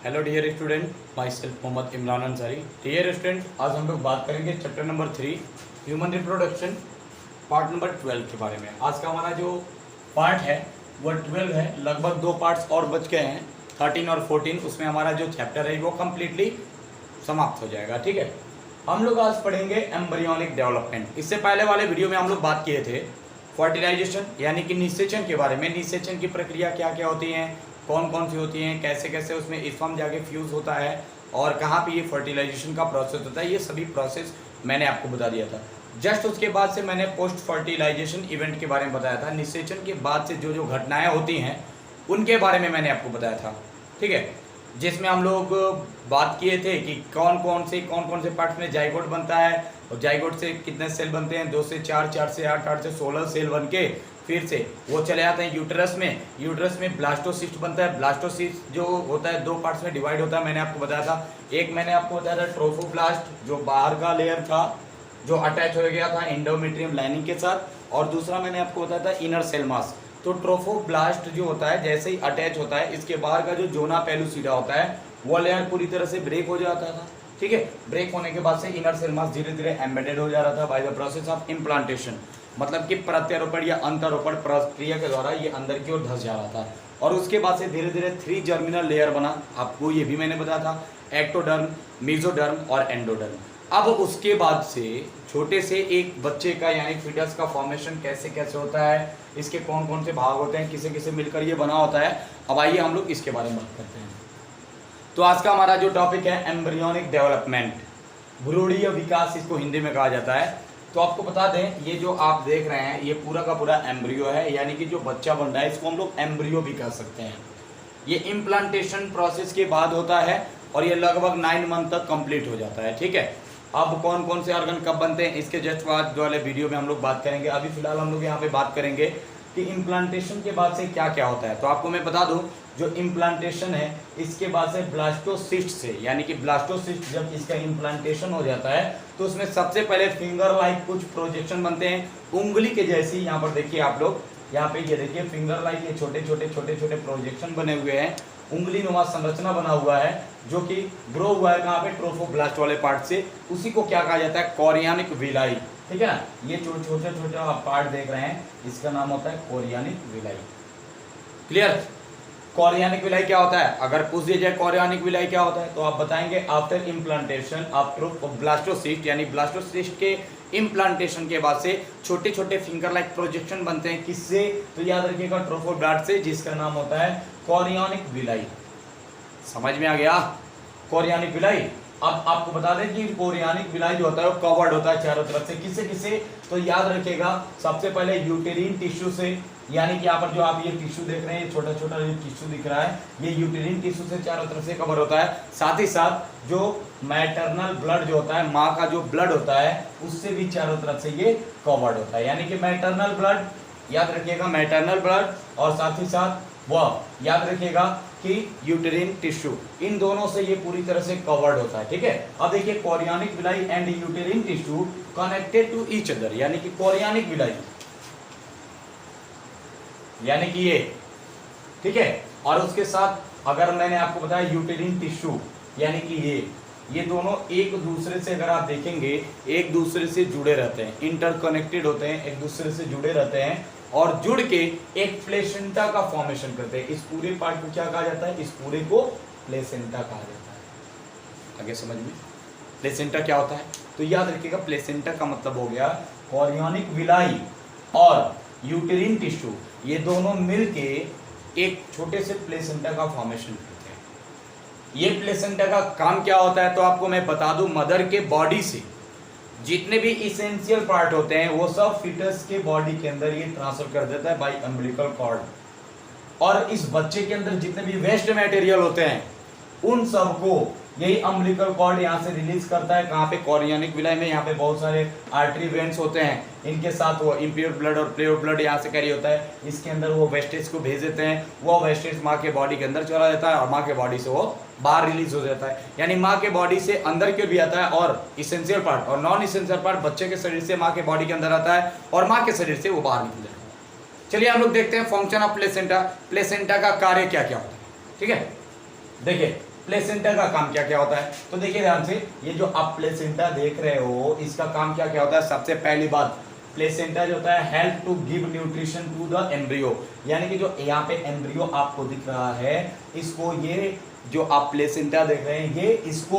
Hello dear student, myself Mohammad Imran Ansari. Dear student, आज हम लोग बात करेंगे chapter number 3 human reproduction part number 12 के बारे में। आज का हमारा जो पार्ट है वो 12 है, लगभग 2 पार्ट्स और बच गए हैं 13 और 14। उसमें हमारा जो चैप्टर है वो कम्प्लीटली समाप्त हो जाएगा। ठीक है, हम लोग आज पढ़ेंगे एम्ब्रियोनिक डेवलपमेंट। इससे पहले वाले वीडियो में हम लोग बात किए थे फर्टिलाइजेशन यानी कि निषेचन के बारे में। निषेचन की प्रक्रिया क्या क्या होती है, कौन कौन सी होती हैं, कैसे कैसे उसमें स्पर्म जाके फ्यूज़ होता है और कहाँ पे ये फर्टिलाइजेशन का प्रोसेस होता है, ये सभी प्रोसेस मैंने आपको बता दिया था। जस्ट उसके बाद से मैंने पोस्ट फर्टिलाइजेशन इवेंट के बारे में बताया था। निषेचन के बाद से जो जो घटनाएं होती हैं उनके बारे में मैंने आपको बताया था। ठीक है, जिसमें हम लोग बात किए थे कि कौन कौन से पार्ट्स में जाइगोट बनता है और जाइगोट से कितने सेल बनते हैं, 2 से 4, 4 से 8, 8 से 16 सेल बन के फिर से वो चले जाते हैं यूट्रस में। यूट्रस में ब्लास्टोसिस्ट बनता है। ब्लास्टोसिस्ट जो होता है 2 पार्ट्स में डिवाइड होता है, मैंने आपको बताया था। एक मैंने आपको बताया था ट्रोफोब्लास्ट, जो बाहर का लेयर था जो अटैच हो गया था एंडोमेट्रियम लाइनिंग के साथ, और दूसरा मैंने आपको बताया था इनर सेल मास। तो ट्रोफोब्लास्ट जो होता है जैसे ही अटैच होता है, इसके बाहर का जो जोना पेलुसिडा होता है वो लेयर पूरी तरह से ब्रेक हो जाता था। ठीक है, ब्रेक होने के बाद से इनर सेल मास धीरे धीरे एम्बेडेड हो जा रहा था by the process of implantation, मतलब कि प्रत्यारोपण या अंतरोपण प्रक्रिया के द्वारा ये अंदर की ओर धस जा रहा था। और उसके बाद से धीरे धीरे 3 जर्मिनल लेयर बना, आपको ये भी मैंने बताया था, एक्टोडर्म, मेसोडर्म और एंडोडर्म। अब उसके बाद से छोटे से एक बच्चे का यानी फीटस का फॉर्मेशन कैसे कैसे होता है, इसके कौन कौन से भाग होते हैं, किसे किसे मिलकर ये बना होता है। अब आइए हम लोग इसके बारे में बात करते हैं। तो आज का हमारा जो टॉपिक है एम्ब्रियोनिक डेवलपमेंट, भ्रूणीय विकास इसको हिंदी में कहा जाता है। तो आपको बता दें, ये जो आप देख रहे हैं ये पूरा का पूरा एम्ब्रियो है, यानी कि जो बच्चा बन रहा है इसको हम लोग एम्ब्रियो भी कह सकते हैं। ये इम्प्लांटेशन प्रोसेस के बाद होता है और ये लगभग 9 मंथ तक कंप्लीट हो जाता है। ठीक है, अब कौन कौन से ऑर्गन कब बनते हैं इसके जस्ट बाद वाले वीडियो में हम लोग बात करेंगे। अभी फिलहाल हम लोग यहाँ पे बात करेंगे कि इम्प्लांटेशन के बाद से क्या क्या होता है। तो आपको मैं बता दूं, जो इम्प्लांटेशन है इसके बाद से ब्लास्टोसिस्ट से, यानी कि ब्लास्टोसिस्ट जब इसका इम्प्लांटेशन हो जाता है तो उसमें सबसे पहले फिंगर लाइक कुछ प्रोजेक्शन बनते हैं, उंगली के जैसी। यहाँ पर देखिए आप लोग, यहाँ पे ये देखिए फिंगर लाइक ये छोटे छोटे प्रोजेक्शन बने हुए हैं, उंगली नुमा संरचना बना हुआ है जो कि ग्रो हुआ है कहाँ पे, ट्रोफोब्लास्ट वाले पार्ट से। उसी को क्या कहा जाता है, कोरियानिक विलाई। ठीक है ना, ये छोटे आप पार्ट देख रहे हैं, इसका नाम होता है chorionic villi. Clear, chorionic villi क्या होता है, अगर पूछ दिया जाए कोरियानिक विलाई क्या होता है तो आप बताएंगे आफ्टर इम्प्लांटेशन ऑफ ब्लास्टोसिस्ट, यानी ब्लास्टोसिस्ट के इम्प्लांटेशन के बाद से छोटे छोटे फिंगर लाइक प्रोजेक्शन बनते हैं। किससे, तो याद रखिएगा ट्रोफोब्लास्ट से, जिसका नाम होता है कोरियानिक विलाई। समझ में आ गया, कोरियानिक विलाई। अब आपको बता दें कि कोरियानिक विलाई जो होता है वो कवर्ड होता है चारों तरफ से। किससे किससे, तो याद रखिएगा सबसे पहले यूटेरिन टिश्यू से, यानी कि यहाँ पर जो आप ये टिश्यू देख रहे हैं, ये छोटा छोटा जो टिश्यू दिख रहा है ये यूटेरिन टिश्यू से चारों तरफ से कवर होता है। साथ ही साथ जो मैटरनल ब्लड जो होता है, माँ का जो ब्लड होता है उससे भी चारों तरफ से ये कवर्ड होता है, यानी कि मैटरनल ब्लड, याद रखिएगा मैटरनल ब्लड, और साथ ही साथ वह याद रखिएगा कि यूटेरिन टिश्यू, इन दोनों से ये पूरी तरह से कवर्ड होता है। ठीक है, अब देखिए chorionic villi and uterine tissue connected to each other, यानी कि कोरियानिक विलाई यानी कि ये, ठीक है, और उसके साथ अगर मैंने आपको बताया यूटेरिन टिश्यू यानी कि ये दोनों एक दूसरे से अगर आप देखेंगे एक दूसरे से जुड़े रहते हैं, इंटरकनेक्टेड होते हैं, एक दूसरे से जुड़े रहते हैं और जुड़ के एक प्लेसेंटा का फॉर्मेशन करते हैं। इस पूरे पार्ट को क्या कहा जाता है, इस पूरे को प्लेसेंटा कहा जाता है। आगे समझ में, प्लेसेंटा क्या होता है, तो याद रखिएगा प्लेसेंटा का मतलब हो गया कोरियानिक विलाई और यूटेरिन टिश्यू, ये दोनों मिलके एक छोटे से प्लेसेंटा का फॉर्मेशन करते हैं। ये प्लेसेंटा का काम क्या होता है, तो आपको मैं बता दूं, मदर के बॉडी से जितने भी इसेंशियल पार्ट होते हैं वो सब फीटस के बॉडी के अंदर ये ट्रांसफर कर देता है बाय अम्बिलिकल कॉर्ड, और इस बच्चे के अंदर जितने भी वेस्ट मटेरियल होते हैं उन सबको यही अम्बिलिकल कॉर्ड यहाँ से रिलीज करता है। कहाँ पे, कोरियानिक विलाई में। यहाँ पे बहुत सारे आर्टरी वेन्स होते हैं, इनके साथ वो इम्प्योर ब्लड और प्योर ब्लड यहाँ से कैरी होता है, इसके अंदर वो वेस्टेज को भेज देते हैं, वो वेस्टेज माँ के बॉडी के अंदर चला जाता है और माँ के बॉडी से वो बाहर रिलीज हो जाता है। यानी माँ के बॉडी से अंदर की ओर भी आता है और इसेंशियल पार्ट और नॉन इसेंशियल पार्ट बच्चे के शरीर से माँ के बॉडी के अंदर आता है और माँ के शरीर से वो बाहर निकल जाता है। चलिए हम लोग देखते हैं फंक्शन ऑफ प्लेसेंटा, प्लेसेंटा का कार्य क्या क्या होता है। ठीक है, देखिए प्लेसेंटा का काम क्या क्या होता है, तो देखिए ध्यान से, ये जो आप प्लेसेंटा देख रहे हो इसका काम क्या क्या होता है। सबसे पहली बात, प्लेसेंटा जो होता है help to give nutrition to the embryo, यानी कि जो यहाँ पे एम्ब्रियो आपको दिख रहा है, इसको ये जो आप प्लेसेंटा देख रहे हैं ये इसको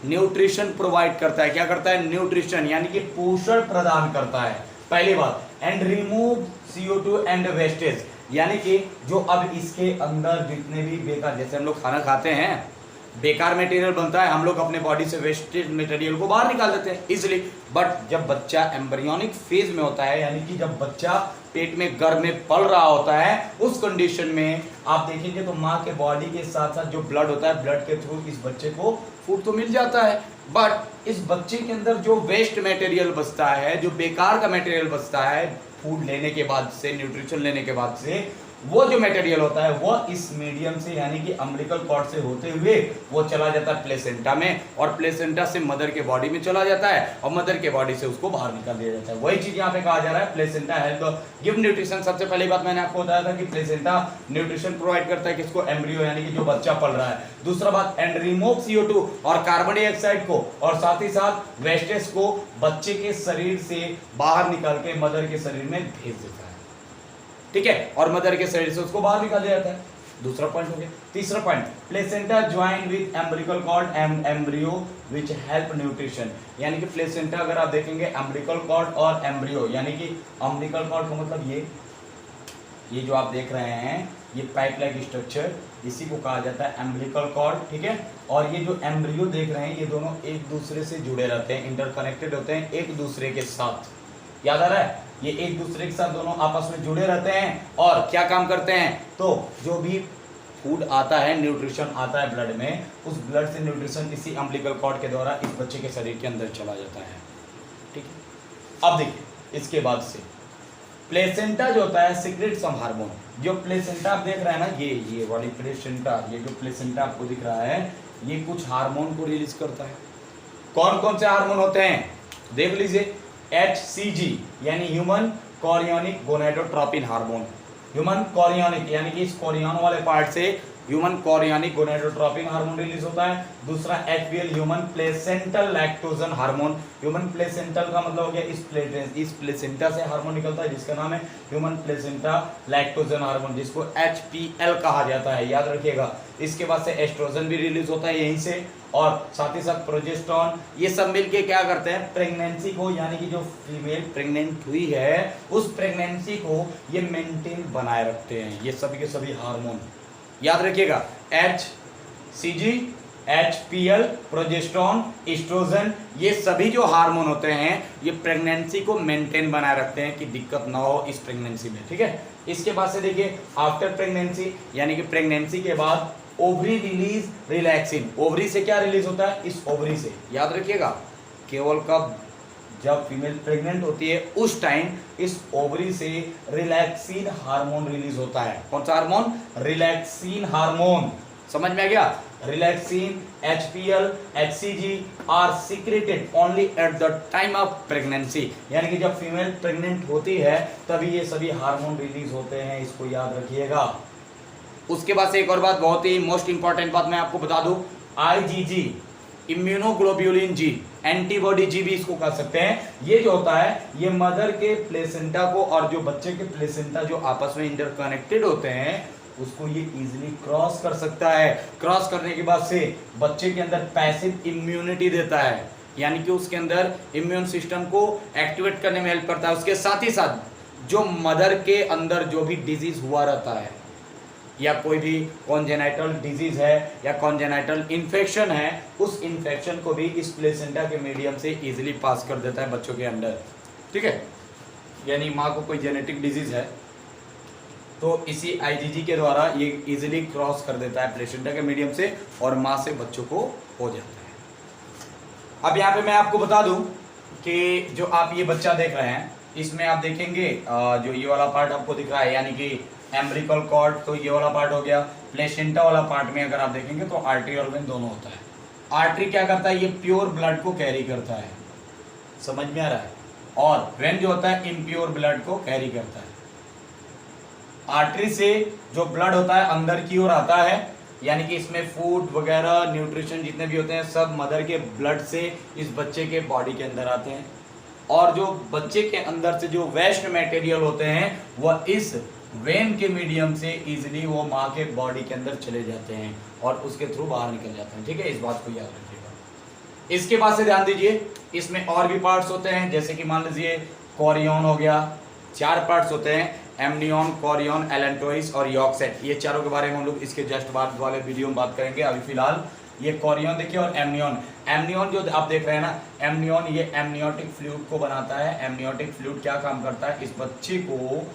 न्यूट्रिशन प्रोवाइड करता है। क्या करता है? न्यूट्रिशन, यानी कि पोषण प्रदान करता है, पहली बात। And remove CO2 and wastage, यानी कि जो अब इसके अंदर जितने भी बेकार, जैसे हम लोग खाना खाते हैं बेकार मटेरियल बनता है, हम लोग अपने बॉडी से वेस्टेज मटेरियल को बाहर निकाल देते हैं इजिली। बट जब बच्चा एम्ब्रियोनिक फेज में होता है, यानी कि जब बच्चा पेट में गर्भ में पल रहा होता है, उस कंडीशन में आप देखेंगे तो माँ के बॉडी के साथ साथ जो ब्लड होता है, ब्लड के थ्रू इस बच्चे को फूड तो मिल जाता है, बट इस बच्चे के अंदर जो वेस्ट मटेरियल बचता है, जो बेकार का मटेरियल बचता है फूड लेने के बाद से, न्यूट्रिशन लेने के बाद से, वो जो मटेरियल होता है वो इस मीडियम से, यानी कि अम्बिलिकल कॉर्ड से होते हुए वो चला जाता है प्लेसेंटा में, और प्लेसेंटा से मदर के बॉडी में चला जाता है, और मदर के बॉडी से उसको बाहर निकाल दिया जाता है। वही चीज यहाँ पे कहा जा रहा है, प्लेसेंटा हेल्प गिव न्यूट्रिशन। सबसे पहली बात मैंने आपको बताया था कि प्लेसेंटा न्यूट्रिशन प्रोवाइड करता है किसको? एम्ब्रियो, यानी कि जो बच्चा पल रहा है। दूसरा बात, एंड रिमूव CO2 और कार्बन डाइऑक्साइड को, और साथ ही साथ वेस्टेज को बच्चे के शरीर से बाहर निकाल के मदर के शरीर में भेज देता है, ठीक है, और मदर के शरीर से उसको बाहर निकाल दिया जाता है। दूसरा पॉइंट हो गया। तीसरा point, placenta join with umbilical cord and embryo which help nutrition, यानी कि प्लेसेंटा अगर आप देखेंगे एम्ब्रिकल कॉर्ड और एम्ब्रियो, यानी कि एम्ब्रिकल कॉर्ड का मतलब ये जो आप देख रहे हैं ये पाइप लाइक स्ट्रक्चर, इसी को कहा जाता है एम्ब्रिकल कॉर्ड, ठीक है। और ये जो एम्ब्रियो देख रहे हैं ये दोनों एक दूसरे से जुड़े रहते हैं, इंटरकनेक्टेड होते हैं एक दूसरे के साथ, याद आ रहा है, ये एक दूसरे के साथ दोनों आपस में जुड़े रहते हैं, और क्या काम करते हैं, तो जो भी फूड आता है, न्यूट्रिशन आता है ब्लड में, उस ब्लड से न्यूट्रिशन इसी अम्बिलिकल कॉर्ड के द्वारा इस बच्चे के शरीर के अंदर चला जाता है, ठीक है। अब देखिए इसके बाद से प्लेसेंटा जो होता है सीक्रेट सम हार्मोन, जो प्लेसेंटा आप देख रहे हैं ना, ये वाली प्लेसेंटा, ये जो प्लेसेंटा आपको दिख रहा है ये कुछ हार्मोन को रिलीज करता है। कौन कौन से हार्मोन होते हैं देख लीजिए, HCG यानी human chorionic gonadotropin hormone, human chorionic यानी कि इस कोरियन वाले पार्ट से human chorionic gonadotropin hormone release होता है। दूसरा HPL human placental lactogen hormone, human placental का मतलब हो गया इस प्लेसेंटा से हार्मोन निकलता है जिसका नाम है ह्यूमन प्लेसेंटा लैक्टोजन हार्मोन, जिसको HPL कहा जाता है, याद रखिएगा। इसके बाद से एस्ट्रोजन भी रिलीज होता है यहीं से, और साथ ही साथ प्रोजेस्टेरॉन, ये सब मिलके क्या करते हैं, प्रेगनेंसी को, यानी कि जो फीमेल प्रेग्नेंट हुई है उस प्रेगनेंसी को ये मेंटेन बनाए रखते हैं, ये सभी के सभी हार्मोन, याद रखिएगा। HCG, HPL, प्रोजेस्टेरॉन, एस्ट्रोजन, ये सभी जो हार्मोन होते हैं ये प्रेगनेंसी को मेंटेन बनाए रखते हैं कि दिक्कत ना हो इस प्रेगनेंसी में, ठीक है। इसके बाद से देखिए आफ्टर प्रेगनेंसी, यानी कि प्रेगनेंसी के बाद ओवरी रिलीज रिलैक्सिन, ओवरी से क्या रिलीज होता है, इस ओवरी से, याद रखिएगा, केवल कब, जब फीमेल प्रेग्नेंट होती है उस टाइम इस ओवरी से रिलैक्सिन हार्मोन रिलीज होता है। कौन सा हार्मोन, रिलैक्सिन हार्मोन, समझ में आ गया। Relaxin, HPL, HCG are secreted only at the time of pregnancy, यानी कि जब फीमेल प्रेग्नेंट होती है तभी ये सभी हार्मोन रिलीज होते हैं, इसको याद रखिएगा। उसके बाद से एक और बात, बहुत ही मोस्ट इंपॉर्टेंट बात मैं आपको बता दूं, IgG इम्यूनोग्लोब्यूलिन जी, एंटीबॉडी जी भी इसको कह सकते हैं। ये जो होता है ये मदर के प्लेसेंटा को और जो बच्चे के प्लेसेंटा जो आपस में इंटरकनेक्टेड होते हैं उसको ये इजीली क्रॉस कर सकता है। क्रॉस करने के बाद से बच्चे के अंदर पैसिव इम्यूनिटी देता है, यानी कि उसके अंदर इम्यून सिस्टम को एक्टिवेट करने में हेल्प करता है। उसके साथ ही साथ जो मदर के अंदर जो भी डिजीज हुआ रहता है या कोई भी कॉन्जेनाइटल डिजीज है या कॉन्जेनाइटल इन्फेक्शन है, उस इन्फेक्शन को भी इस प्लेसेंटा के मीडियम से इजीली पास कर देता है बच्चों के अंदर, ठीक है। यानी माँ को कोई जेनेटिक डिजीज है तो इसी IgG के द्वारा ये इजीली क्रॉस कर देता है प्लेसेंटा के मीडियम से और माँ से बच्चों को हो जाता है। अब यहाँ पे मैं आपको बता दूं कि जो आप ये बच्चा देख रहे हैं इसमें आप देखेंगे जो ये वाला पार्ट आपको दिख रहा है, यानी कि एम्ब्रिकल कॉर्ड, तो ये वाला पार्ट हो गया। प्लेसेंटा वाला पार्ट में अगर आप देखेंगे तो आर्टरी और वेन दोनों होता है। आर्टरी क्या करता है, ये प्योर ब्लड को कैरी करता है, समझ में आ रहा है, और वेन जो होता है इम्प्योर ब्लड को कैरी करता है। आर्टरी से जो ब्लड होता है अंदर की ओर आता है, यानी कि इसमें फूड वगैरह न्यूट्रिशन जितने भी होते हैं सब मदर के ब्लड से इस बच्चे के बॉडी के अंदर आते हैं, और जो बच्चे के अंदर से जो वेस्ट मटेरियल होते हैं वह इस वेन के मीडियम से इजीली वो माँ के बॉडी के अंदर चले जाते हैं और उसके थ्रू बाहर निकल जाते हैं। ठीक है, इस बात को याद रखिएगा। इसके बाद से ध्यान दीजिए, इसमें और भी पार्ट्स होते हैं, जैसे कि मान लीजिए कोरियन हो गया, 4 पार्ट्स होते हैं, एमनियन, कोरियन, एलेंटोइस और यॉर्कसेट। ये चारों के बारे में हम लोग इसके जस्ट बाद वाले वीडियो में बात करेंगे। अभी फिलहाल ये कोरियन देखिए और एमनियन। एमनियन जो आप देख रहे हैं ना, एमनियन ये एमनियोटिक फ्लूइड को बनाता है। एमनियोटिक फ्लूइड क्या काम करता है, इस बच्चे को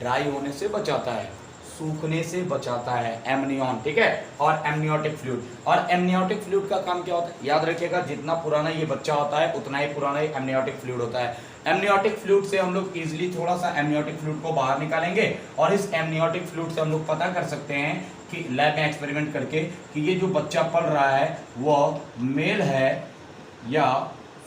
ड्राई होने से बचाता है, सूखने से बचाता है, एमनियन। ठीक है, और एमनियोटिक फ्लूइड, और एमनियोटिक फ्लूइड का काम क्या होता है, याद रखिएगा, जितना पुराना ये बच्चा होता है उतना ही पुराना ही एमनियोटिक फ्लूइड होता है। एमनियोटिक फ्लूइड से हम लोग इजीली थोड़ा सा एमनियोटिक फ्लूइड को बाहर निकालेंगे, और इस एमनियोटिक फ्लूइड से हम लोग पता कर सकते हैं कि लैब में एक्सपेरिमेंट करके कि ये जो बच्चा पल रहा है वह मेल है या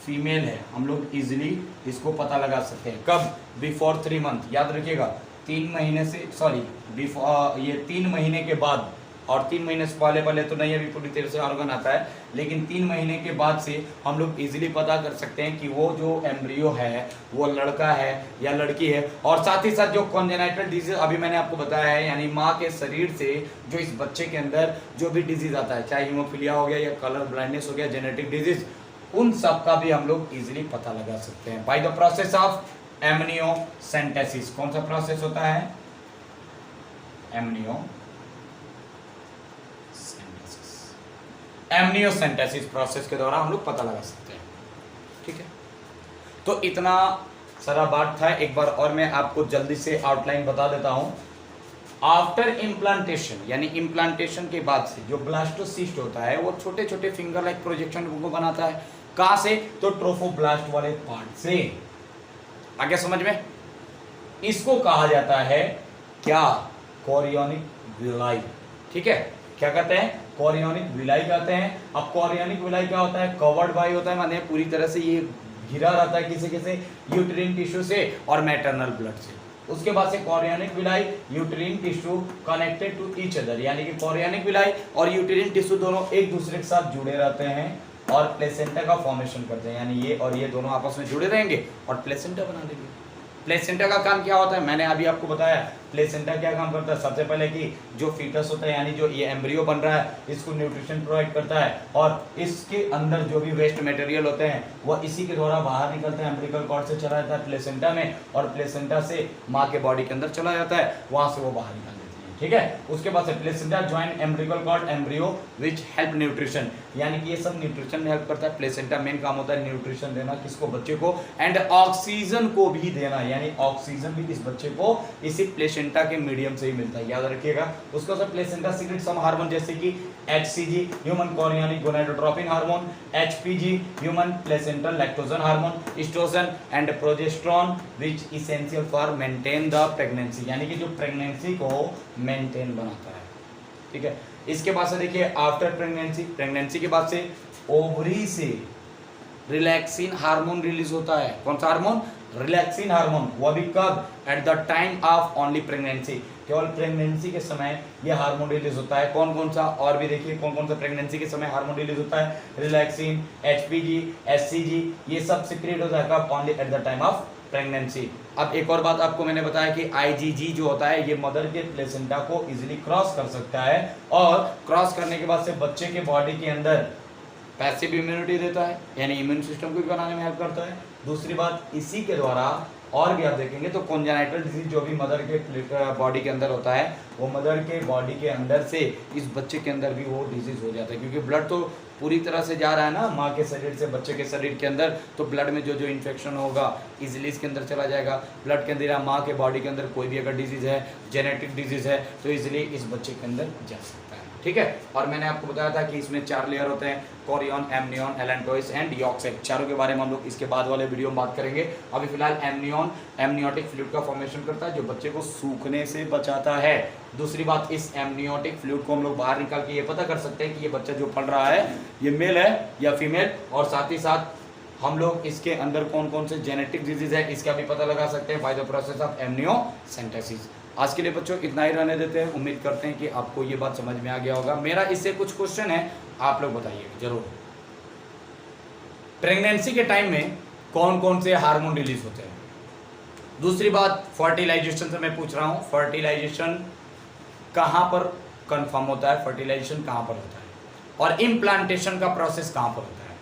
फीमेल है। हम लोग इजीली इसको पता लगा सकते हैं। कब, बिफोर 3 मंथ, याद रखिएगा 3 महीने से, सॉरी बिफोर, ये 3 महीने के बाद, और 3 महीने से पहले तो नहीं, अभी पूरी तरह से ऑर्गन आता है, लेकिन 3 महीने के बाद से हम लोग इजीली पता कर सकते हैं कि वो जो एम्ब्रियो है वो लड़का है या लड़की है। और साथ ही साथ जो कॉन्जेनाइटल डिजीज अभी मैंने आपको बताया है, यानी माँ के शरीर से जो इस बच्चे के अंदर जो भी डिजीज आता है, चाहे हीमोफीलिया हो गया या कलर ब्लाइंडनेस हो गया, जेनेटिक डिजीज, उन सब का भी हम लोग इजीली पता लगा सकते हैं by the process of amniocentesis. कौन सा प्रोसेस होता है, एमनियोसेंटेसिस प्रोसेस के द्वारा हम लोग पता लगा सकते हैं। ठीक है, तो इतना सारा बात था। एक बार और मैं आपको जल्दी से आउटलाइन बता देता हूं। आफ्टर इम्प्लांटेशन, यानी इम्प्लांटेशन के बाद से जो ब्लास्टोसिस्ट होता है वो छोटे छोटे फिंगर लाइक प्रोजेक्शन को बनाता है। कहां से, तो ट्रोफोब्लास्ट वाले पार्ट से। आगे समझ में, इसको कहा जाता है क्या, कोरियोनिक विलाई। ठीक है, क्या कहते हैं, कोरियोनिक विलाई कहते हैं। अब कोरियोनिक विलाई क्या होता है, कवर्ड बाय होता है, माने पूरी तरह से ये घिरा रहता है किसी किसी यूट्रिन टिश्यू से और मैटरनल ब्लड से। उसके बाद से chorionic villi, uterine tissue connected to each other, यानी कि कोरियोनिक विलाई और यूट्रिन टिश्यू दोनों एक दूसरे के साथ जुड़े रहते हैं और प्लेसेंटा का फॉर्मेशन करते हैं, यानी ये और ये दोनों आपस में जुड़े रहेंगे और प्लेसेंटा बना लेंगे। प्लेसेंटा का काम क्या होता है, मैंने अभी आपको बताया। प्लेसेंटा क्या काम करता है, सबसे पहले कि जो फीटस होता है, यानी जो ये एम्ब्रियो बन रहा है, इसको न्यूट्रिशन प्रोवाइड करता है, और इसके अंदर जो भी वेस्ट मटेरियल होते हैं वो इसी के द्वारा बाहर निकलते हैं, एम्ब्रिकल कॉर्ड से चला जाता है प्लेसेंटा में, और प्लेसेंटा से माँ के बॉडी के अंदर चला जाता है, वहां से वो बाहर निकल जाती है। ठीक है, उसके बाद से placenta join umbilical cord embryo which help nutrition, यानी कि ये सब न्यूट्रिशन में हेल्प करता है। प्लेसेंटा मेन काम होता है न्यूट्रिशन देना, किसको, बच्चे को, एंड ऑक्सीजन को भी देना, यानी ऑक्सीजन भी इस बच्चे को इसी प्लेसेंटा के मीडियम से ही मिलता है, याद रखिएगा। उसको सब प्लेसेंटा सीक्रेट सम हार्मोन, जैसे कि HCG human chorionic gonadotropin hormone, HPG human placental lactogen hormone, estrogen and progesterone which essential for maintain the pregnancy, यानी कि जो प्रेगनेंसी को मेंटेन बनाता है। ठीक है, इसके बाद से देखिए आफ्टर प्रेगनेंसी, प्रेगनेंसी के बाद से ओवरी से रिलैक्सिन हार्मोन रिलीज होता है। कौन सा हार्मोन, रिलैक्सिन हार्मोन। वो भी कब, eight the time of only pregnancy, केवल प्रेगनेंसी के समय ये हार्मोन रिलीज होता है। कौन कौन सा, और भी देखिए कौन कौन सा प्रेगनेंसी के समय हार्मोन रिलीज होता है, रिलैक्सिन, HPG, HCG, ये सब सीक्रेट होता है कब, only at the time of pregnancy. अब एक और बात आपको मैंने बताया कि IgG जो होता है ये मदर के प्लेसेंटा को इजीली क्रॉस कर सकता है, और क्रॉस करने के बाद से बच्चे के बॉडी के अंदर पैसिव इम्यूनिटी देता है, यानी इम्यून सिस्टम को भी बनाने में हेल्प करता है। दूसरी बात, इसी के द्वारा और भी आप देखेंगे तो कॉन्जेनाइटल डिजीज जो भी मदर के बॉडी के अंदर होता है, वो मदर के बॉडी के अंदर से इस बच्चे के अंदर भी वो डिजीज हो जाता है, क्योंकि ब्लड तो पूरी तरह से जा रहा है ना माँ के शरीर से बच्चे के शरीर के अंदर, तो ब्लड में जो जो इन्फेक्शन होगा इजीली इसके अंदर चला जाएगा। ब्लड के अंदर या माँ के बॉडी के अंदर कोई भी अगर डिजीज है, जेनेटिक डिजीज है, तो इजीली इस बच्चे के अंदर जा सकता है। ठीक है, और मैंने आपको बताया था कि इसमें 4 लेयर होते हैं, कोरियन, एमनियन, एलेंटोइस एंड यॉर्कसेट। चारों के बारे में हम लोग इसके बाद वाले वीडियो में बात करेंगे। अभी फिलहाल एमनियन एमनियोटिक फ्लूइड का फॉर्मेशन करता है जो बच्चे को सूखने से बचाता है। दूसरी बात, इस एमनियोटिक फ्लूइड को हम लोग बाहर निकाल के ये पता कर सकते हैं कि ये बच्चा जो पल रहा है ये मेल है या फीमेल, और साथ ही साथ हम लोग इसके अंदर कौन कौन से जेनेटिक डिजीज है इसका भी पता लगा सकते हैं by the process of amniocentesis. आज के लिए बच्चों इतना ही रहने देते हैं। उम्मीद करते हैं कि आपको ये बात समझ में आ गया होगा। मेरा इससे कुछ क्वेश्चन है, आप लोग बताइएगा जरूर। प्रेगनेंसी के टाइम में कौन कौन से हार्मोन रिलीज होते हैं? दूसरी बात, फर्टिलाइजेशन से मैं पूछ रहा हूँ, फर्टिलाइजेशन कहाँ पर कंफर्म होता है, फर्टिलाइजेशन कहाँ पर होता है, और इम्प्लांटेशन का प्रोसेस कहाँ पर होता है?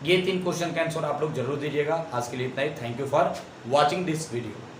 ये 3 क्वेश्चन का आंसर आप लोग जरूर दीजिएगा। आज के लिए इतना ही। Thank you for watching this video.